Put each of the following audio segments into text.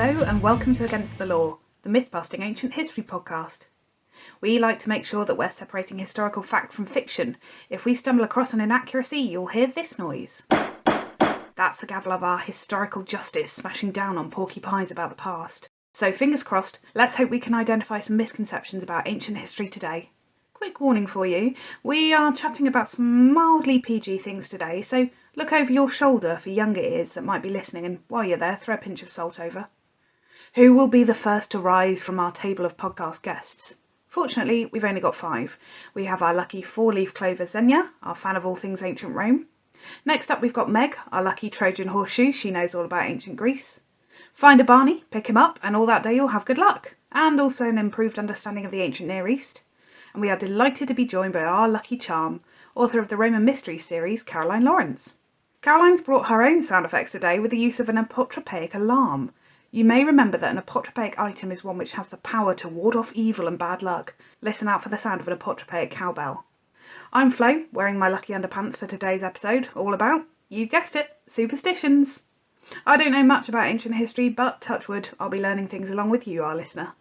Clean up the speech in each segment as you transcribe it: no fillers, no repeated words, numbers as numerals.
Hello and welcome to Against the Law, the myth-busting ancient history podcast. We like to make sure that we're separating historical fact from fiction. If we stumble across an inaccuracy, you'll hear this noise. That's the gavel of our historical justice smashing down on porcupines about the past. So fingers crossed, let's hope we can identify some misconceptions about ancient history today. Quick warning for you, we are chatting about some mildly PG things today, so look over your shoulder for younger ears that might be listening, and while you're there, throw a pinch of salt over. Who will be the first to rise from our table of podcast guests? Fortunately, we've only got 5. We have our lucky 4-leaf clover Xenia, our fan of all things ancient Rome. Next up we've got Meg, our lucky Trojan horseshoe, she knows all about ancient Greece. Find a Barney, pick him up, and all that day you'll have good luck, and also an improved understanding of the ancient Near East. And we are delighted to be joined by our lucky charm, author of the Roman Mysteries series, Caroline Lawrence. Caroline's brought her own sound effects today with the use of an apotropaic alarm. You may remember that an apotropaic item is one which has the power to ward off evil and bad luck. Listen out for the sound of an apotropaic cowbell. I'm Flo, wearing my lucky underpants for today's episode, all about, you guessed it, superstitions. I don't know much about ancient history, but touch wood, I'll be learning things along with you, our listener.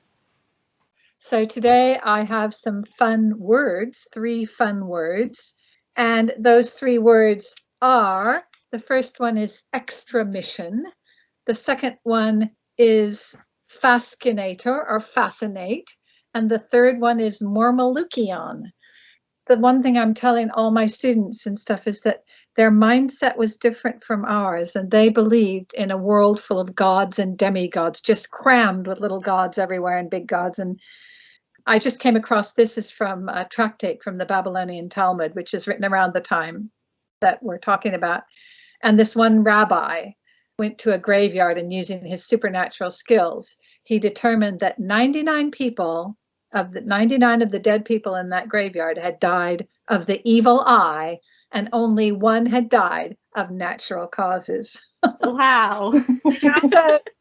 So today I have some fun words, 3 fun words, and those 3 words are, the first one is extramission, the second one is fascinator or fascinate, and the third one is Marmalukian. The one thing I'm telling all my students and stuff is that their mindset was different from ours, and they believed in a world full of gods and demigods, just crammed with little gods everywhere and big gods. And I just came across, this is from a tractate from the Babylonian Talmud, which is written around the time that we're talking about. And this one rabbi went to a graveyard, and using his supernatural skills, he determined that 99 of the dead people in that graveyard had died of the evil eye, and only 1 had died of natural causes. Wow.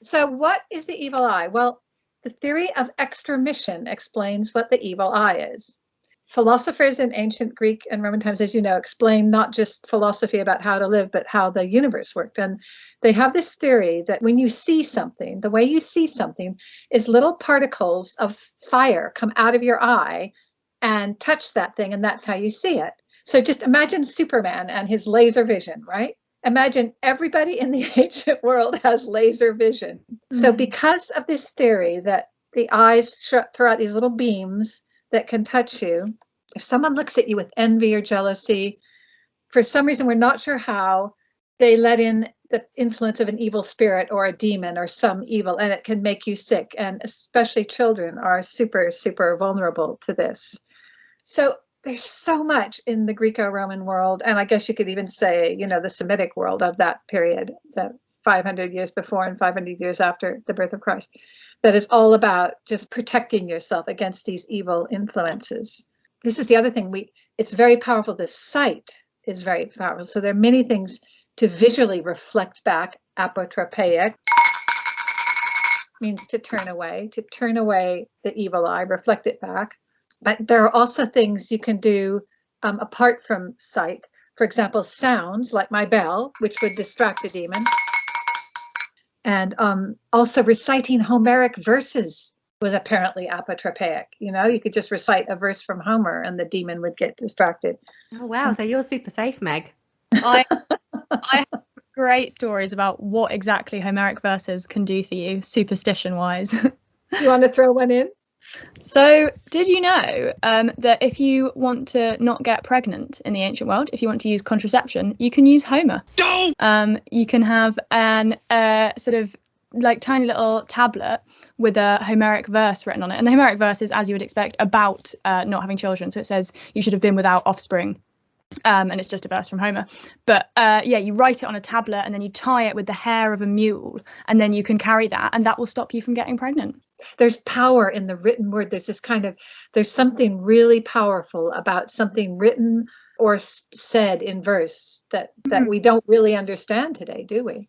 So what is the evil eye? Well, the theory of extramission explains what the evil eye is. Philosophers in ancient Greek and Roman times, as you know, explain not just philosophy about how to live, but how the universe worked. And they have this theory that when you see something, the way you see something is little particles of fire come out of your eye and touch that thing, and that's how you see it. So just imagine Superman and his laser vision, right? Imagine everybody in the ancient world has laser vision. Mm-hmm. So because of this theory that the eyes throw out these little beams that can touch you, if someone looks at you with envy or jealousy, for some reason, we're not sure how, they let in the influence of an evil spirit or a demon or some evil, and it can make you sick. And especially children are super, super vulnerable to this. So there's so much in the Greco-Roman world, and I guess you could even say, the Semitic world of that period, the 500 years before and 500 years after the birth of Christ, that is all about just protecting yourself against these evil influences. This is the other thing, it's very powerful. The sight is very powerful. So there are many things to visually reflect back. Apotropaic means to turn away the evil eye, reflect it back. But there are also things you can do apart from sight. For example, sounds like my bell, which would distract the demon. And also reciting Homeric verses was apparently apotropaic. You could just recite a verse from Homer and the demon would get distracted. Oh, wow. So you're super safe, Meg. I have some great stories about what exactly Homeric verses can do for you, superstition-wise. You want to throw one in? So did you know that if you want to not get pregnant in the ancient world, if you want to use contraception, you can use Homer. You can have an sort of like tiny little tablet with a Homeric verse written on it. And the Homeric verse is, as you would expect, about not having children. So it says you should have been without offspring. And it's just a verse from Homer. But you write it on a tablet and then you tie it with the hair of a mule, and then you can carry that, and that will stop you from getting pregnant. There's power in the written word. There's something really powerful about something written or said in verse that we don't really understand today, do we?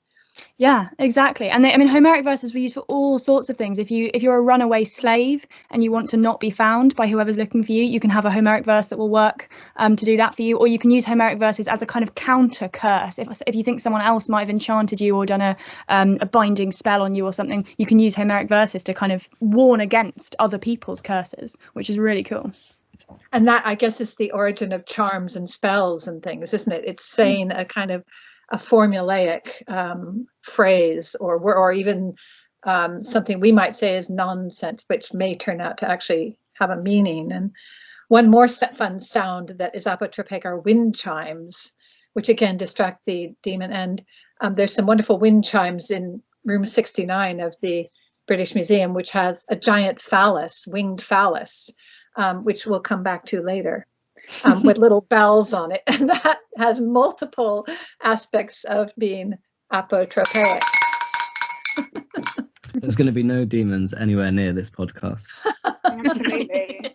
Yeah, exactly. And I mean, Homeric verses were used for all sorts of things. If you're a runaway slave and you want to not be found by whoever's looking for you, you can have a Homeric verse that will work to do that for you. Or you can use Homeric verses as a kind of counter curse. If you think someone else might have enchanted you or done a binding spell on you or something, you can use Homeric verses to kind of warn against other people's curses, which is really cool. And that, I guess, is the origin of charms and spells and things, isn't it? It's saying a kind of a formulaic phrase or even something we might say is nonsense, which may turn out to actually have a meaning. And one more fun sound that is apotropaic are wind chimes, which again distract the demon. And there's some wonderful wind chimes in room 69 of the British Museum, which has a giant phallus, winged phallus, which we'll come back to later. With little bells on it, and that has multiple aspects of being apotropaic. There's going to be no demons anywhere near this podcast. Absolutely.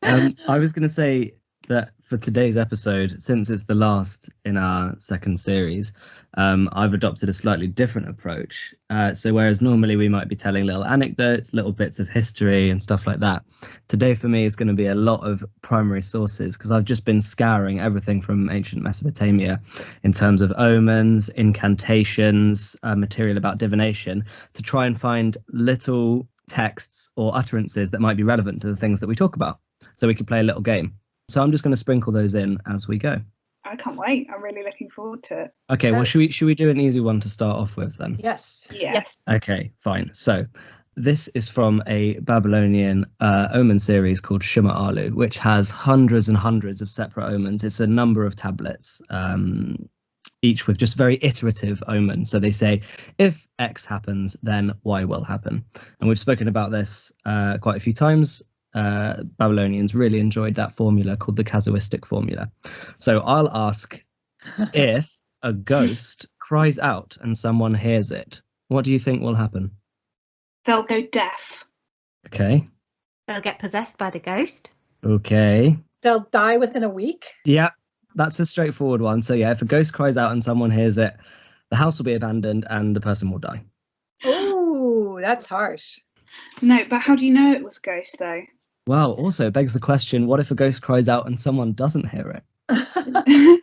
I was going to say that for today's episode, since it's the last in our second series, I've adopted a slightly different approach. So whereas normally we might be telling little anecdotes, little bits of history and stuff like that, today for me is going to be a lot of primary sources, because I've just been scouring everything from ancient Mesopotamia in terms of omens, incantations, material about divination, to try and find little texts or utterances that might be relevant to the things that we talk about, so we could play a little game. So I'm just going to sprinkle those in as we go. I can't wait. I'm really looking forward to it. Okay, well, should we do an easy one to start off with then? Yes. Yes. Okay, fine. So this is from a Babylonian omen series called Shuma Alu, which has hundreds and hundreds of separate omens. It's a number of tablets, each with just very iterative omens. So they say, if X happens, then Y will happen. And we've spoken about this quite a few times. Babylonians really enjoyed that formula called the Casualistic Formula. So I'll ask, if a ghost cries out and someone hears it, what do you think will happen? They'll go deaf. Okay. They'll get possessed by the ghost. Okay. They'll die within a week. Yeah, that's a straightforward one. So yeah, if a ghost cries out and someone hears it, the house will be abandoned and the person will die. Oh, that's harsh. No, but how do you know it was a ghost, though? Well, also it begs the question, what if a ghost cries out and someone doesn't hear it?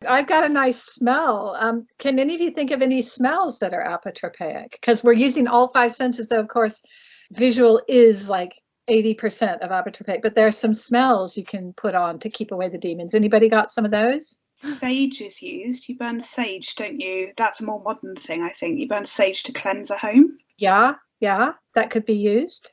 I've got a nice smell. Can any of you think of any smells that are apotropaic? Because we're using all five senses, though, of course, visual is like 80% of apotropaic, but there are some smells you can put on to keep away the demons. Anybody got some of those? Sage is used. You burn sage, don't you? That's a more modern thing, I think. You burn sage to cleanse a home. Yeah, that could be used.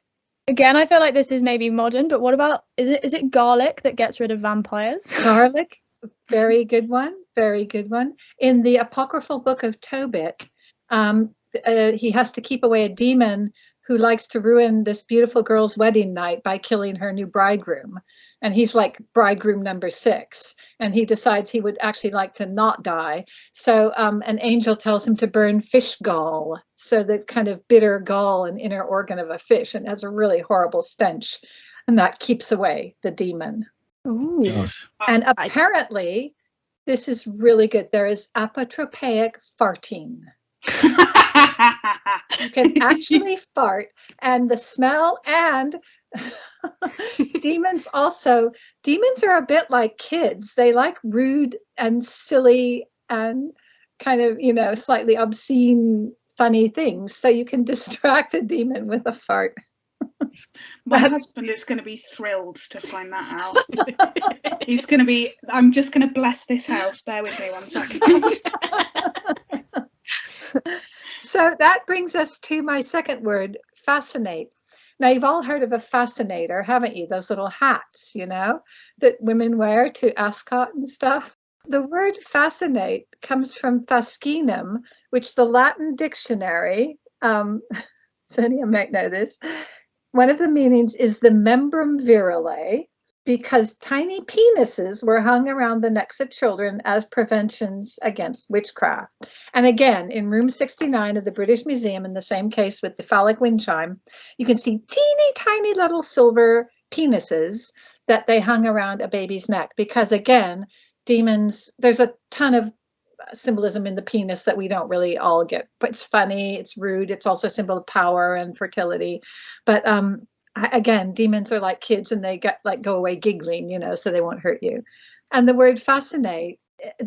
Again, I feel like this is maybe modern, but what about, is it garlic that gets rid of vampires? Garlic, very good one, very good one. In the apocryphal book of Tobit, he has to keep away a demon who likes to ruin this beautiful girl's wedding night by killing her new bridegroom. And he's like bridegroom number 6. And he decides he would actually like to not die. So an angel tells him to burn fish gall. So the kind of bitter gall, an inner organ of a fish, and has a really horrible stench. And that keeps away the demon. Ooh. Gosh. And apparently, this is really good. There is apotropaic farting. You can actually fart, and the smell, and demons are a bit like kids. They like rude and silly and kind of, slightly obscene, funny things. So you can distract a demon with a fart. My husband is going to be thrilled to find that out. He's going to be, I'm just going to bless this house. Bear with me 1 second. So that brings us to my second word, fascinate. Now, you've all heard of a fascinator, haven't you? Those little hats, that women wear to ascot and stuff. The word fascinate comes from fascinum, which the Latin dictionary, Sonia might know this, one of the meanings is the membrum virile, because tiny penises were hung around the necks of children as preventions against witchcraft. And again, in room 69 of the British Museum, in the same case with the phallic wind chime, you can see teeny tiny little silver penises that they hung around a baby's neck. Because again, demons, there's a ton of symbolism in the penis that we don't really all get. But it's funny, it's rude, it's also a symbol of power and fertility. But again, demons are like kids, and they go away giggling, so they won't hurt you. And the word fascinate,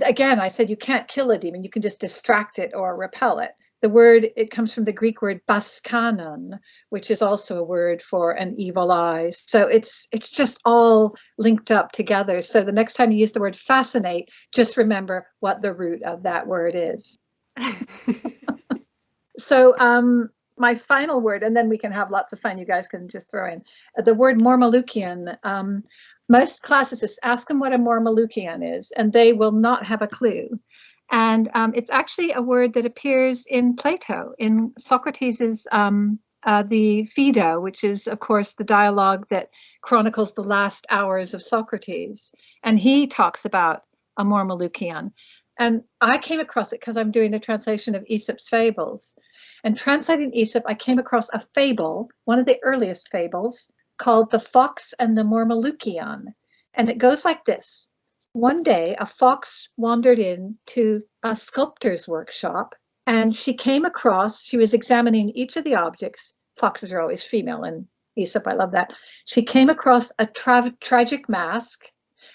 again, I said you can't kill a demon, you can just distract it or repel it. The word, it comes from the Greek word baskanon, which is also a word for an evil eye. So it's just all linked up together. So the next time you use the word fascinate, just remember what the root of that word is. So my final word, and then we can have lots of fun. You guys can just throw in the word Marmalukian. Most classicists ask them what a Marmalukian is, and they will not have a clue. And it's actually a word that appears in Plato, in Socrates's the Phaedo, which is, of course, the dialogue that chronicles the last hours of Socrates. And he talks about a Marmalukian. And I came across it because I'm doing a translation of Aesop's fables. And translating Aesop, I came across a fable, one of the earliest fables, called The Fox and the Marmalukian. And it goes like this. One day, a fox wandered into a sculptor's workshop, and she was examining each of the objects. Foxes are always female in Aesop, I love that. She came across a tragic mask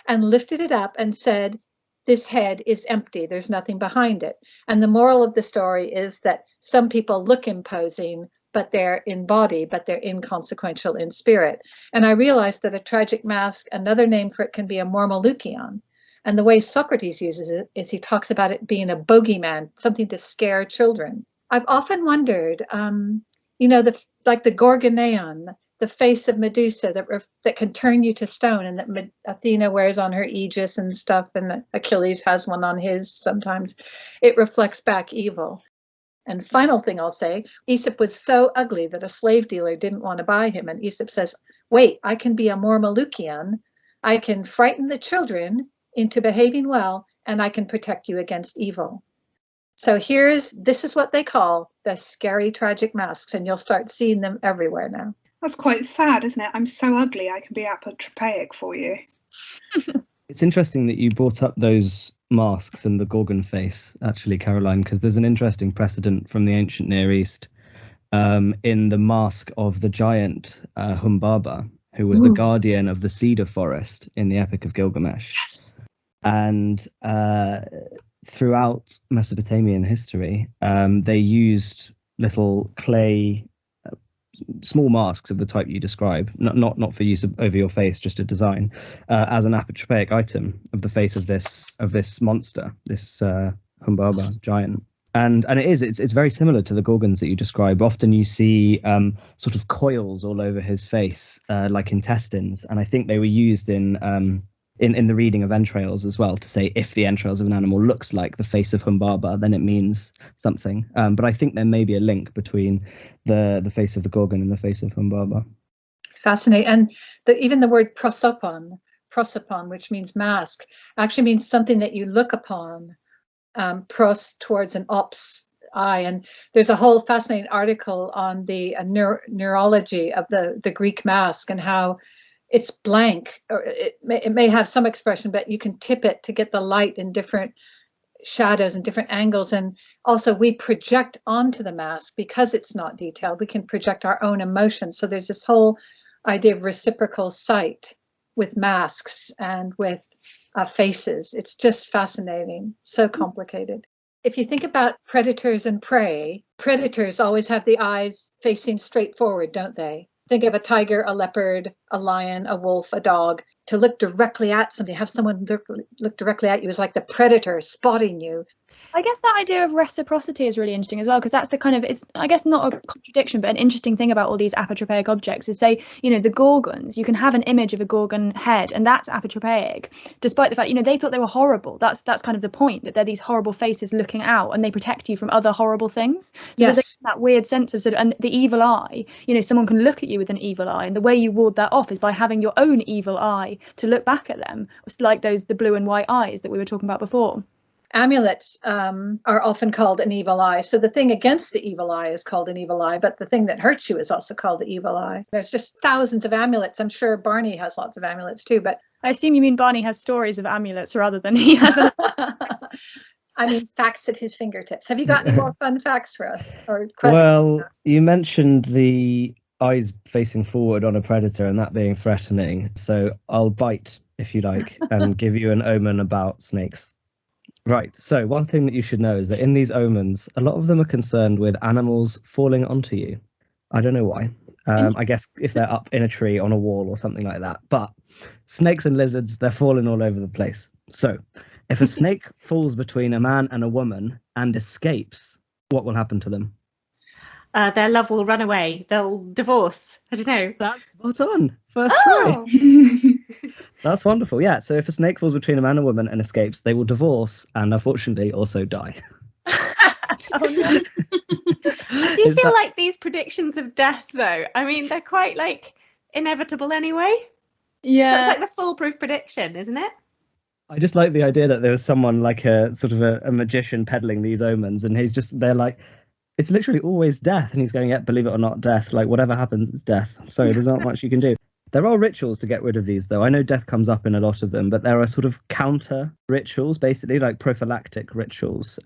and lifted it up and said, "This head is empty, there's nothing behind it." And the moral of the story is that some people look imposing, but they're in body, but they're inconsequential in spirit. And I realized that a tragic mask, another name for it can be a Marmalukian. And the way Socrates uses it is he talks about it being a bogeyman, something to scare children. I've often wondered, like the Gorgoneon, the face of Medusa that can turn you to stone, and that Athena wears on her aegis and stuff, and Achilles has one on his sometimes. It reflects back evil. And final thing I'll say, Aesop was so ugly that a slave dealer didn't want to buy him. And Aesop says, wait, I can be a Marmalukian. I can frighten the children into behaving well, and I can protect you against evil. So this is what they call the scary tragic masks, and you'll start seeing them everywhere now. That's quite sad, isn't it? I'm so ugly, I can be apotropaic for you. It's interesting that you brought up those masks and the Gorgon face, actually, Caroline, because there's an interesting precedent from the ancient Near East in the mask of the giant Humbaba, who was the guardian of the cedar forest in the Epic of Gilgamesh. Yes. And throughout Mesopotamian history, they used little clay, small masks of the type you describe, not for use over your face, just a design, as an apotropaic item of the face of this monster, this Humbaba giant. And it's very similar to the Gorgons that you describe. Often you see sort of coils all over his face, like intestines, and I think they were used in the reading of entrails as well, to say if the entrails of an animal looks like the face of Humbaba, then it means something. But I think there may be a link between the face of the Gorgon and the face of Humbaba. Fascinating. And even the word prosopon, which means mask, actually means something that you look upon. Pros towards an ops eye. And there's a whole fascinating article on the neurology of the Greek mask and how it's blank, or it may have some expression, but you can tip it to get the light in different shadows and different angles. And also we project onto the mask, because it's not detailed, we can project our own emotions. So there's this whole idea of reciprocal sight with masks and with faces. It's just fascinating, so complicated. If you think about predators and prey, predators always have the eyes facing straight forward, don't they? Think of a tiger, a leopard, a lion, a wolf, a dog. To look directly at somebody, have someone look directly at you is like the predator spotting you. I guess that idea of reciprocity is really interesting as well, because that's the kind of, it's, I guess, not a contradiction, but an interesting thing about all these apotropaic objects is, say, the Gorgons, you can have an image of a Gorgon head, and that's apotropaic, despite the fact, they thought they were horrible. That's kind of the point, that they're these horrible faces looking out, and they protect you from other horrible things. So yes. There's that weird sense of and the evil eye, someone can look at you with an evil eye, and the way you ward that off is by having your own evil eye to look back at them. It's like the blue and white eyes that we were talking about before. Amulets are often called an evil eye. So the thing against the evil eye is called an evil eye, but the thing that hurts you is also called the evil eye. There's just thousands of amulets. I'm sure Barney has lots of amulets too, but I assume you mean Barney has stories of amulets rather than he has I mean, facts at his fingertips. Have you got any more fun facts for us or questions? Well, you mentioned the eyes facing forward on a predator and that being threatening. So I'll bite, if you like, and give you an omen about snakes. Right. So one thing that you should know is that in these omens, a lot of them are concerned with animals falling onto you. I don't know why. I guess if they're up in a tree on a wall or something like that. But snakes and lizards, they're falling all over the place. So if a snake falls between a man and a woman and escapes, what will happen to them? Their love will run away. They'll divorce. I don't know. That's spot on. First try. That's wonderful. Yeah. So if a snake falls between a man and a woman and escapes, they will divorce and unfortunately also die. Oh, no. I do feel like these predictions of death, though, I mean, they're quite like inevitable anyway. Yeah. That's like the foolproof prediction, isn't it? I just like the idea that there was someone like a sort of a magician peddling these omens, and they're like, it's literally always death, and he's going, yeah, believe it or not, death. Like whatever happens, it's death. So there's not much you can do. There are rituals to get rid of these, though. I know death comes up in a lot of them, but there are sort of counter rituals, basically, like prophylactic rituals.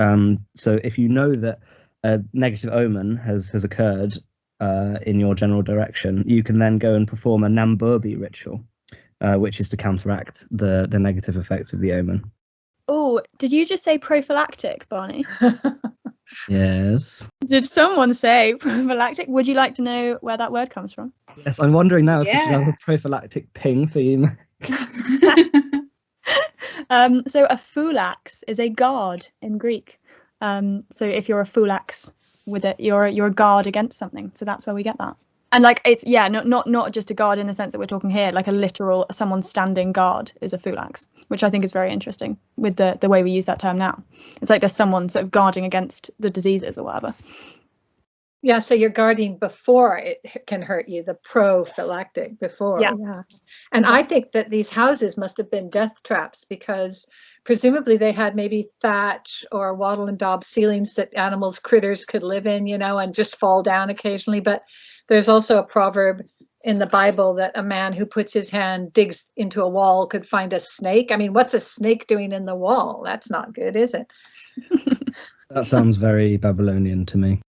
So if you know that a negative omen has occurred in your general direction, you can then go and perform a Namburby Ritual, which is to counteract the negative effects of the omen. Oh, did you just say prophylactic, Barney? Yes. Did someone say prophylactic? Would you like to know where that word comes from? Yes, I'm wondering now if we should have a prophylactic ping for you. So a phulax is a guard in Greek. So if you're a phulax with it, you're a guard against something. So that's where we get that. And like it's not just a guard in the sense that we're talking here, like a literal someone standing guard is a phulax, which I think is very interesting with the way we use that term now. It's like there's someone sort of guarding against the diseases or whatever. Yeah, so you're guarding before it can hurt you, the prophylactic before. Yeah. And I think that these houses must have been death traps because presumably they had maybe thatch or wattle and daub ceilings that animals, critters could live in, and just fall down occasionally. But there's also a proverb in the Bible that a man who puts his hand, digs into a wall, could find a snake. I mean, what's a snake doing in the wall? That's not good, is it? That sounds very Babylonian to me.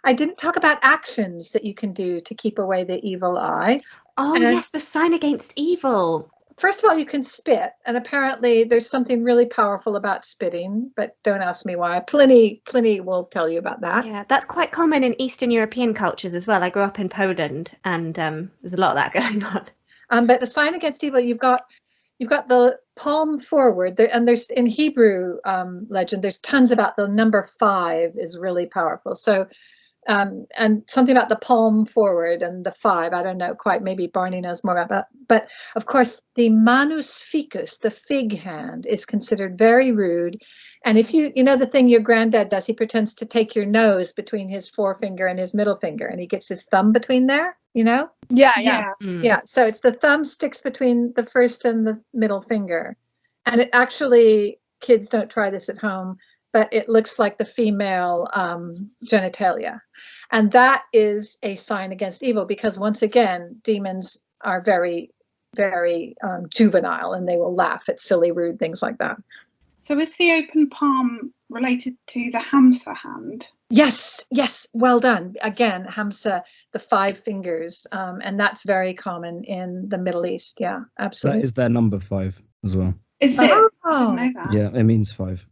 I didn't talk about actions that you can do to keep away the evil eye. Oh, yes, the sign against evil. First of all, you can spit, and apparently there's something really powerful about spitting, but don't ask me why. Pliny will tell you about that. Yeah, that's quite common in Eastern European cultures as well. I grew up in Poland, and there's a lot of that going on. But the sign against evil, you've got the palm forward, and there's in Hebrew legend, there's tons about the number 5 is really powerful. So. And something about the palm forward and the 5, I don't know quite, maybe Barney knows more about that. But of course, the manus ficus, the fig hand, is considered very rude. And if you know the thing your granddad does, he pretends to take your nose between his forefinger and his middle finger, and he gets his thumb between there, Yeah. So it's the thumb sticks between the first and the middle finger. And it actually, kids don't try this at home, but it looks like the female genitalia. And that is a sign against evil because, once again, demons are very, very juvenile and they will laugh at silly, rude things like that. So is the open palm related to the Hamsa hand? Yes, well done. Again, Hamsa, the 5 fingers, and that's very common in the Middle East. Yeah, absolutely. That is their number 5 as well. Is it? Oh. I didn't know that. Yeah, it means 5.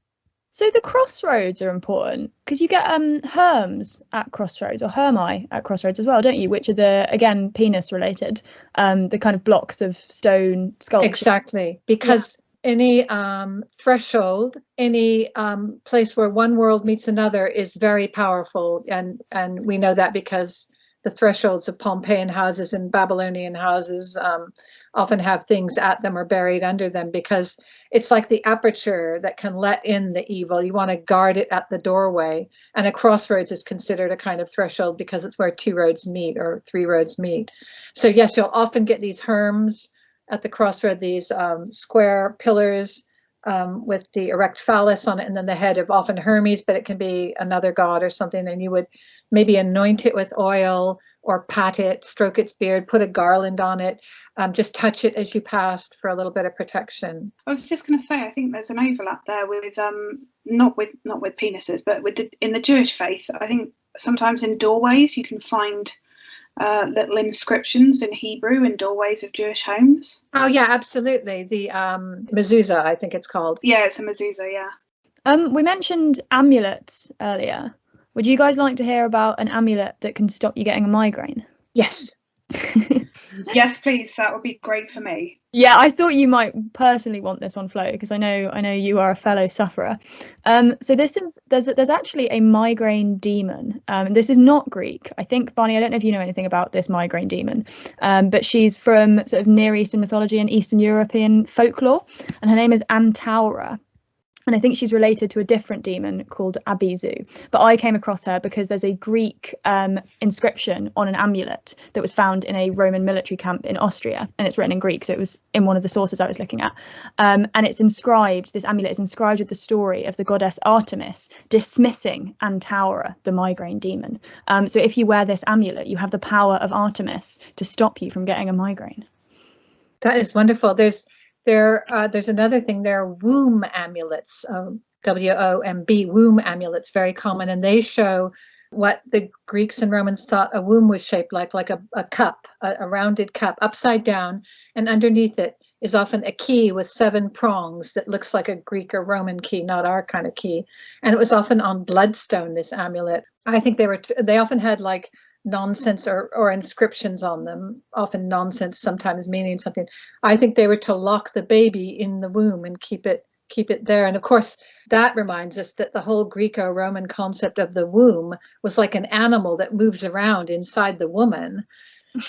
So the crossroads are important because you get herms at crossroads or hermi at crossroads as well, don't you? Which are the, again, penis related, the kind of blocks of stone sculpture. Exactly, because any threshold, any place where one world meets another is very powerful, and we know that because the thresholds of Pompeian houses and Babylonian houses often have things at them or buried under them because it's like the aperture that can let in the evil. You want to guard it at the doorway, and a crossroads is considered a kind of threshold because it's where 2 roads meet or 3 roads meet. So yes, you'll often get these herms at the crossroad, these square pillars with the erect phallus on it, and then the head of often Hermes, but it can be another god or something, and you would maybe anoint it with oil or pat it, stroke its beard, put a garland on it, just touch it as you passed for a little bit of protection. I was just going to say, I think there's an overlap there with not with penises, but in the Jewish faith. I think sometimes in doorways you can find little inscriptions in Hebrew in doorways of Jewish homes. Oh yeah, absolutely. The mezuzah, I think it's called. Yeah, it's a mezuzah. Yeah. We mentioned amulets earlier. Would you guys like to hear about an amulet that can stop you getting a migraine? Yes. Yes, please. That would be great for me. Yeah, I thought you might personally want this one, Flo, because I know you are a fellow sufferer. So there's actually a migraine demon. This is not Greek. I think, Barney, I don't know if you know anything about this migraine demon, but she's from sort of Near Eastern mythology and Eastern European folklore, and her name is Antaura. And I think she's related to a different demon called Abizu. But I came across her because there's a Greek inscription on an amulet that was found in a Roman military camp in Austria. And it's written in Greek, so it was in one of the sources I was looking at. And it's inscribed, this amulet is inscribed with the story of the goddess Artemis dismissing Antaura, the migraine demon. So if you wear this amulet, you have the power of Artemis to stop you from getting a migraine. That is wonderful. There's another thing. There are womb amulets, WOMB, womb amulets, very common, and they show what the Greeks and Romans thought a womb was shaped like a cup, a rounded cup, upside down, and underneath it is often a key with 7 prongs that looks like a Greek or Roman key, not our kind of key. And it was often on bloodstone, this amulet. I think they often had like nonsense or inscriptions on them, often nonsense, sometimes meaning something. I think they were to lock the baby in the womb and keep it there. And of course, that reminds us that the whole Greco-Roman concept of the womb was like an animal that moves around inside the woman.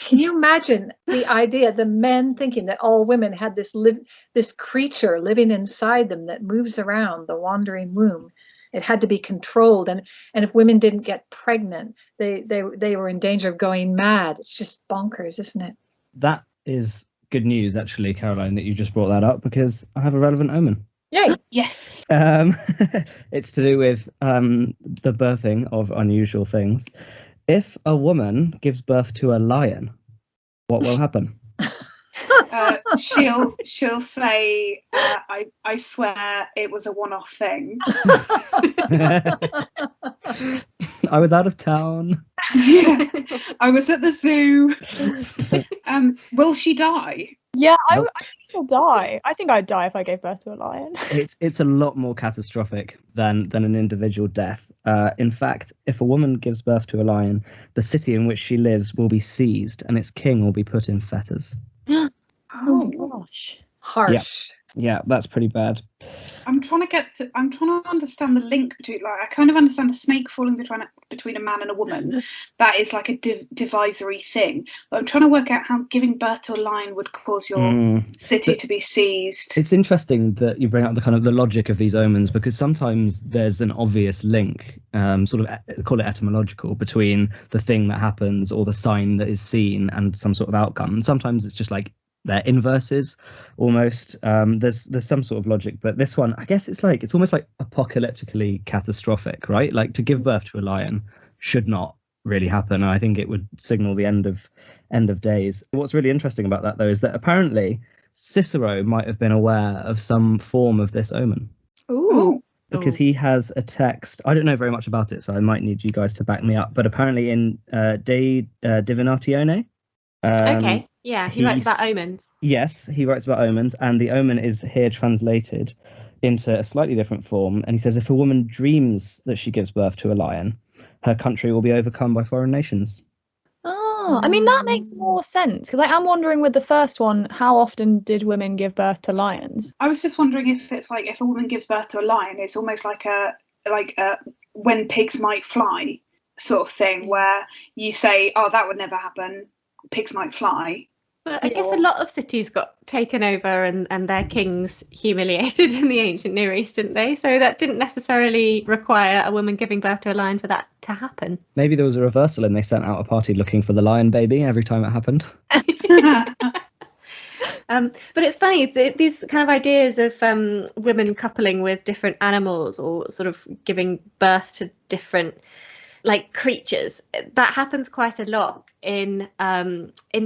Can you imagine the idea, the men thinking that all women had this creature living inside them that moves around, the wandering womb? It had to be controlled, and if women didn't get pregnant, they were in danger of going mad. It's just bonkers, isn't it? That is good news, actually, Caroline, that you just brought that up, because I have a relevant omen. Yay! Yes. It's to do with the birthing of unusual things. If a woman gives birth to a lion, what will happen? She'll say, I swear it was a one-off thing. I was out of town. Yeah, I was at the zoo. Will she die? Yeah, I think she'll die. I think I'd die if I gave birth to a lion. It's a lot more catastrophic than an individual death. In fact, if a woman gives birth to a lion, the city in which she lives will be seized and its king will be put in fetters. Oh my gosh. Harsh. Yeah, that's pretty bad. I'm trying to understand the link between, like, I kind of understand a snake falling between a man and a woman. That is like a divisory thing. But I'm trying to work out how giving birth to a lion would cause your city to be seized. It's interesting that you bring up the kind of the logic of these omens, because sometimes there's an obvious link, sort of call it etymological, between the thing that happens or the sign that is seen and some sort of outcome. And sometimes it's just like they're inverses almost. There's some sort of logic, but this one, I guess it's almost like apocalyptically catastrophic, right? Like, to give birth to a lion should not really happen, and I think it would signal the end of days. What's really interesting about that, though, is that apparently Cicero might have been aware of some form of this omen. Ooh. Because he has a text. I don't know very much about it, so I might need you guys to back me up, but apparently in De Divinatione, Okay. Yeah, he writes about omens. Yes, he writes about omens, and the omen is here translated into a slightly different form. And he says, if a woman dreams that she gives birth to a lion, her country will be overcome by foreign nations. Oh, I mean, that makes more sense, because I am wondering with the first one, how often did women give birth to lions? I was just wondering if it's like, if a woman gives birth to a lion, it's almost like a when pigs might fly sort of thing, where you say, oh, that would never happen, pigs might fly. But I guess a lot of cities got taken over and their kings humiliated in the ancient Near East, didn't they? So that didn't necessarily require a woman giving birth to a lion for that to happen. Maybe there was a reversal and they sent out a party looking for the lion baby every time it happened. But it's funny, these kind of ideas of women coupling with different animals or sort of giving birth to different like creatures, that happens quite a lot in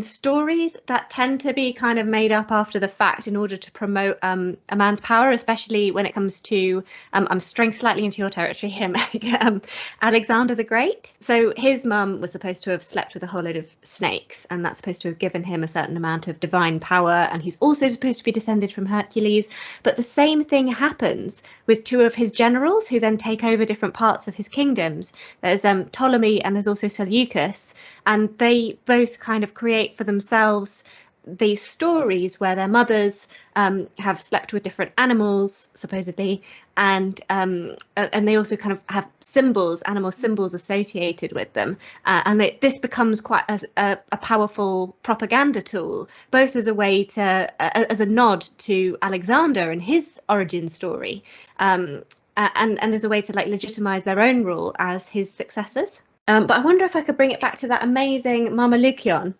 stories that tend to be kind of made up after the fact in order to promote a man's power, especially when it comes to I'm straying slightly into your territory here, Meg. Alexander the Great. So his mum was supposed to have slept with a whole load of snakes, and that's supposed to have given him a certain amount of divine power, and he's also supposed to be descended from Hercules. But the same thing happens with two of his generals who then take over different parts of his kingdoms. There's Ptolemy and there's also Seleucus, and they both kind of create for themselves these stories where their mothers have slept with different animals, supposedly, and they also kind of have symbols, animal symbols associated with them, and this becomes quite a powerful propaganda tool, both as a way to as a nod to Alexander and his origin story, and as a way to like legitimize their own rule as his successors. But I wonder if I could bring it back to that amazing Marmalukian,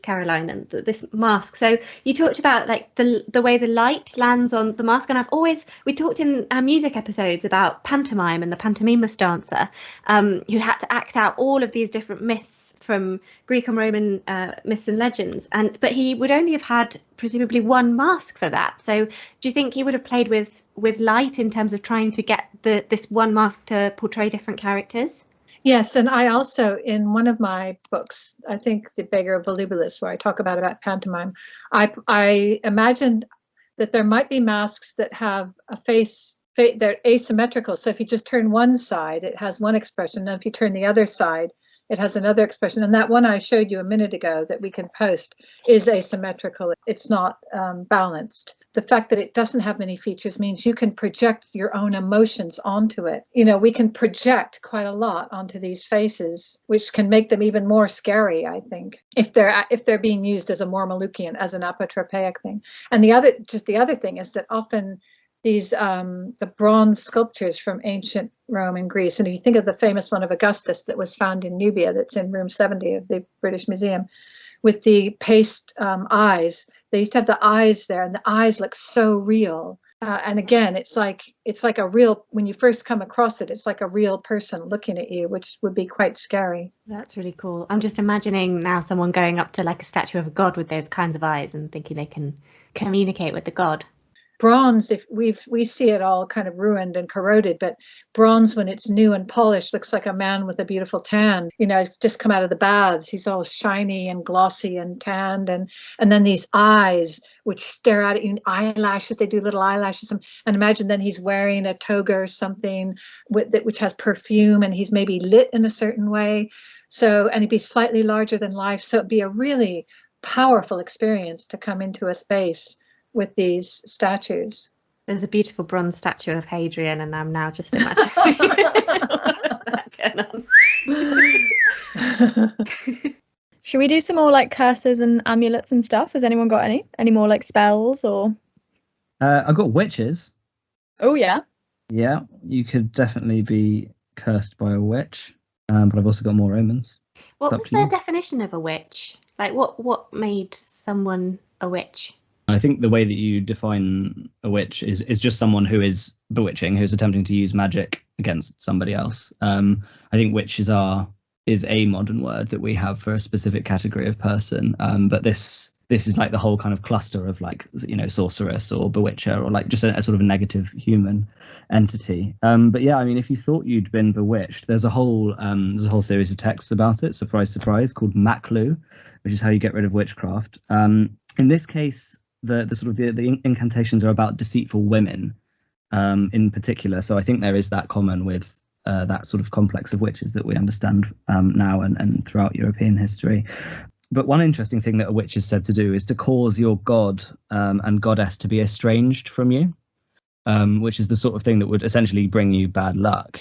Caroline, and this mask. So you talked about like the way the light lands on the mask, and we talked in our music episodes about pantomime and the pantomimist dancer, who had to act out all of these different myths from Greek and Roman myths and legends, but he would only have had presumably one mask for that. So do you think he would have played with light in terms of trying to get this one mask to portray different characters? Yes, and I also, in one of my books, I think The Beggar of Volubilis, where I talk about pantomime, I imagined that there might be masks that have a face, they're asymmetrical. So if you just turn one side, it has one expression, and if you turn the other side, it has another expression. And that one I showed you a minute ago that we can post is asymmetrical. It's not balanced. The fact that it doesn't have many features means you can project your own emotions onto it. You know, we can project quite a lot onto these faces, which can make them even more scary, I think, if they're being used as a Marmalukian, as an apotropaic thing. And the other thing is that often these the bronze sculptures from ancient Rome and Greece, and if you think of the famous one of Augustus that was found in Nubia, that's in room 70 of the British Museum, with the paste eyes. They used to have the eyes there, and the eyes look so real. And again, it's like a real, when you first come across it, it's like a real person looking at you, which would be quite scary. That's really cool. I'm just imagining now someone going up to like a statue of a god with those kinds of eyes and thinking they can communicate with the god. Bronze, if we see it all kind of ruined and corroded, but bronze, when it's new and polished, looks like a man with a beautiful tan. You know, it's just come out of the baths. He's all shiny and glossy and tanned, and then these eyes which stare out at you, eyelashes. They do little eyelashes, and imagine then he's wearing a toga or something which has perfume, and he's maybe lit in a certain way. So, and he'd be slightly larger than life. So it'd be a really powerful experience to come into a space with these statues. There's a beautiful bronze statue of Hadrian, and I'm now just imagining that going on. Should we do some more like curses and amulets and stuff? Has anyone got any more like spells or? I've got witches. Oh yeah. Yeah, you could definitely be cursed by a witch, but I've also got more omens. What was the definition of a witch? Like what made someone a witch? I think the way that you define a witch is just someone who is bewitching, who's attempting to use magic against somebody else. I think witch is a modern word that we have for a specific category of person. But this is like the whole kind of cluster of like, you know, sorceress or bewitcher, or like just a sort of a negative human entity. But yeah, I mean, if you thought you'd been bewitched, there's a whole series of texts about it. Surprise, surprise, called Maklu, which is how you get rid of witchcraft. In this case, the sort of the incantations are about deceitful women in particular. So I think there is that common with that sort of complex of witches that we understand now and throughout European history. But one interesting thing that a witch is said to do is to cause your god and goddess to be estranged from you, which is the sort of thing that would essentially bring you bad luck.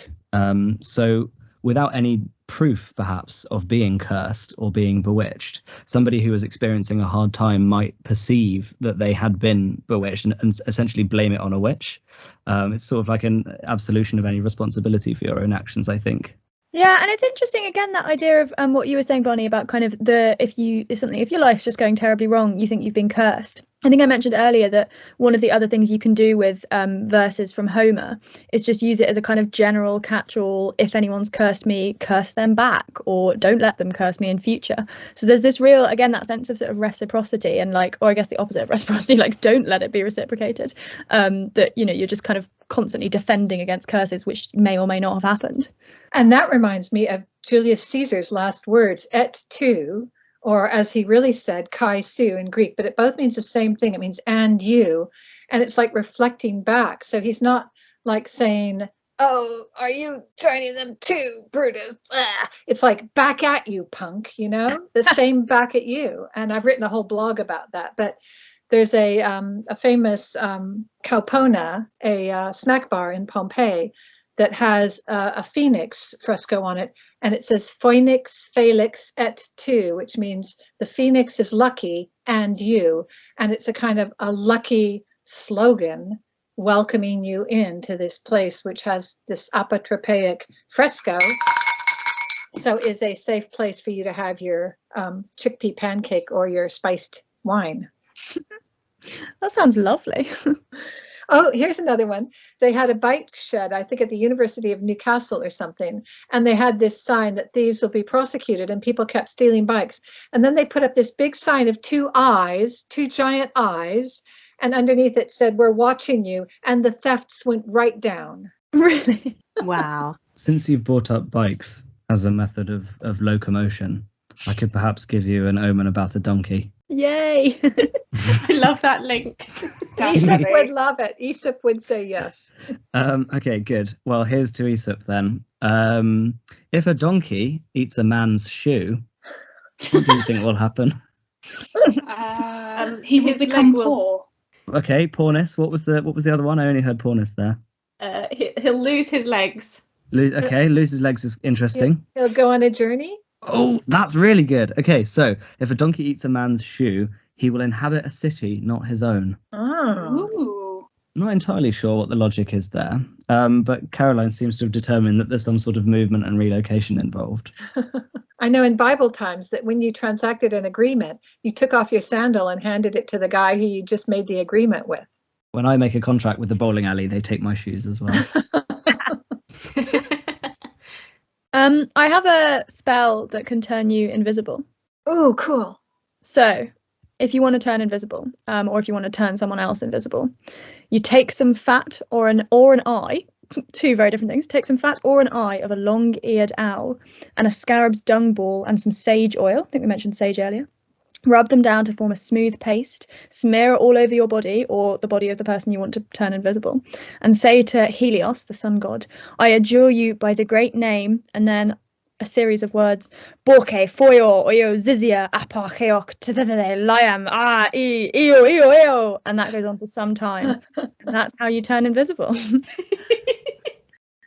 So without any proof, perhaps, of being cursed or being bewitched, somebody who was experiencing a hard time might perceive that they had been bewitched and essentially blame it on a witch. It's sort of like an absolution of any responsibility for your own actions, I think. Yeah, and it's interesting again, that idea of what you were saying, Barney, about kind of if your life's just going terribly wrong, you think you've been cursed. I think I mentioned earlier that one of the other things you can do with verses from Homer is just use it as a kind of general catch-all. If anyone's cursed me, curse them back, or don't let them curse me in future. So there's this real, again, that sense of sort of reciprocity, and like, or I guess the opposite of reciprocity, like don't let it be reciprocated. That, you know, you're just kind of constantly defending against curses which may or may not have happened. And that reminds me of Julius Caesar's last words, et tu, or as he really said, kai su in Greek, but it both means the same thing. It means and you. And it's like reflecting back. So he's not like saying, oh, are you joining them too, Brutus? Ah. It's like back at you, punk, you know, the same back at you. And I've written a whole blog about that. But there's a famous Caupona, a snack bar in Pompeii, that has a phoenix fresco on it, and it says Phoenix Felix et tu, which means the phoenix is lucky and you, and it's a kind of a lucky slogan welcoming you into this place, which has this apotropaic fresco, so is a safe place for you to have your chickpea pancake or your spiced wine. That sounds lovely. Oh, here's another one. They had a bike shed, I think at the University of Newcastle or something, and they had this sign that thieves will be prosecuted, and people kept stealing bikes. And then they put up this big sign of two giant eyes, and underneath it said, we're watching you, and the thefts went right down. Really? Wow. Since you've brought up bikes as a method of locomotion, I could perhaps give you an omen about a donkey. Yay! I love that link. Aesop would love it. Aesop would say yes. Okay, good. Well, here's to Aesop then. If a donkey eats a man's shoe, what do you think will happen? He will his become leg will- poor. Okay, poorness. What was the other one? I only heard poorness there. He'll lose his legs. Lose his legs is interesting. He'll go on a journey. Oh, that's really good. Okay, so if a donkey eats a man's shoe, he will inhabit a city not his own. Oh. Ooh. Not entirely sure what the logic is there, but Caroline seems to have determined that there's some sort of movement and relocation involved. I know in Bible times that when you transacted an agreement, you took off your sandal and handed it to the guy who you just made the agreement with. When I make a contract with the bowling alley, they take my shoes as well. I have a spell that can turn you invisible. Oh, cool. So, if you want to turn invisible, or if you want to turn someone else invisible, you take some fat or an eye, two very different things. Take some fat or an eye of a long-eared owl and a scarab's dung ball and some sage oil. I think we mentioned sage earlier. Rub them down to form a smooth paste, smear it all over your body or the body of the person you want to turn invisible, and say to Helios, the sun god, I adjure you by the great name, and then a series of words, Borke, Foyo, Oyo, Zizia, Apa, Heok, Liam, Eo, and that goes on for some time. And that's how you turn invisible.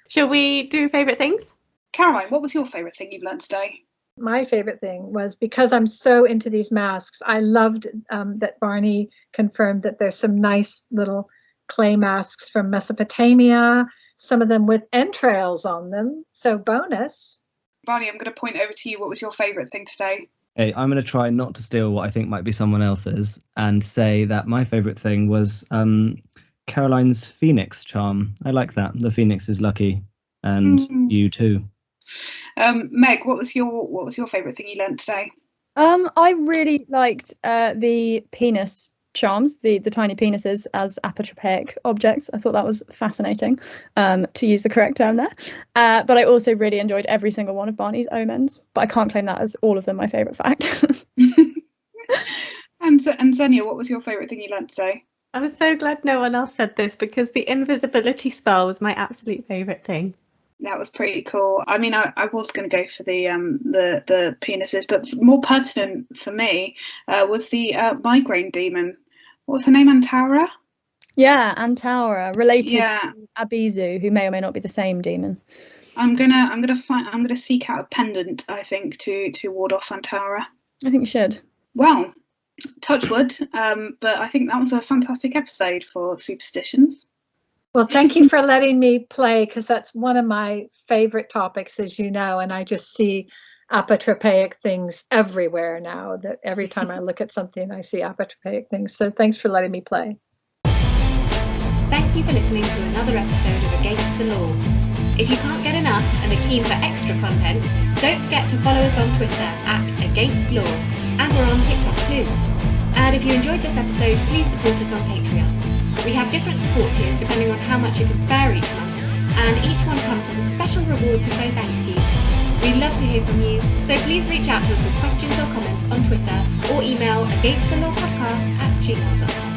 Shall we do favourite things? Caroline, what was your favourite thing you've learned today? My favorite thing was, because I'm so into these masks, I loved that Barney confirmed that there's some nice little clay masks from Mesopotamia, some of them with entrails on them. So bonus. Barney, I'm going to point over to you. What was your favourite thing today? Hey, I'm going to try not to steal what I think might be someone else's and say that my favourite thing was Caroline's Phoenix charm. I like that. The Phoenix is lucky, and you too. Meg, what was your favourite thing you learnt today? I really liked the penis charms, the tiny penises as apotropaic objects. I thought that was fascinating, to use the correct term there. But I also really enjoyed every single one of Barney's omens. But I can't claim that as all of them my favourite fact. And Xenia, what was your favourite thing you learnt today? I was so glad no one else said this, because the invisibility spell was my absolute favourite thing. That was pretty cool. I mean, I was going to go for the penises, but more pertinent for me was the Migraine Demon. What was her name? Antaura? Yeah, Antaura, related Yeah. to Abizu, who may or may not be the same demon. I'm gonna seek out a pendant, I think, to ward off Antaura. I think you should. Well, touch wood, but I think that was a fantastic episode for Superstitions. Well, thank you for letting me play, because that's one of my favorite topics, as you know, and I just see apotropaic things everywhere now. That every time I look at something, I see apotropaic things. So thanks for letting me play. Thank you for listening to another episode of Against the Law. If you can't get enough and are keen for extra content, don't forget to follow us on Twitter @AgainstLaw, and we're on TikTok too. And if you enjoyed this episode, please support us on Patreon. We have different support tiers depending on how much you can spare each month, and each one comes with a special reward to say thank you. We'd love to hear from you, so please reach out to us with questions or comments on Twitter or email againstthelaw@gmail.com.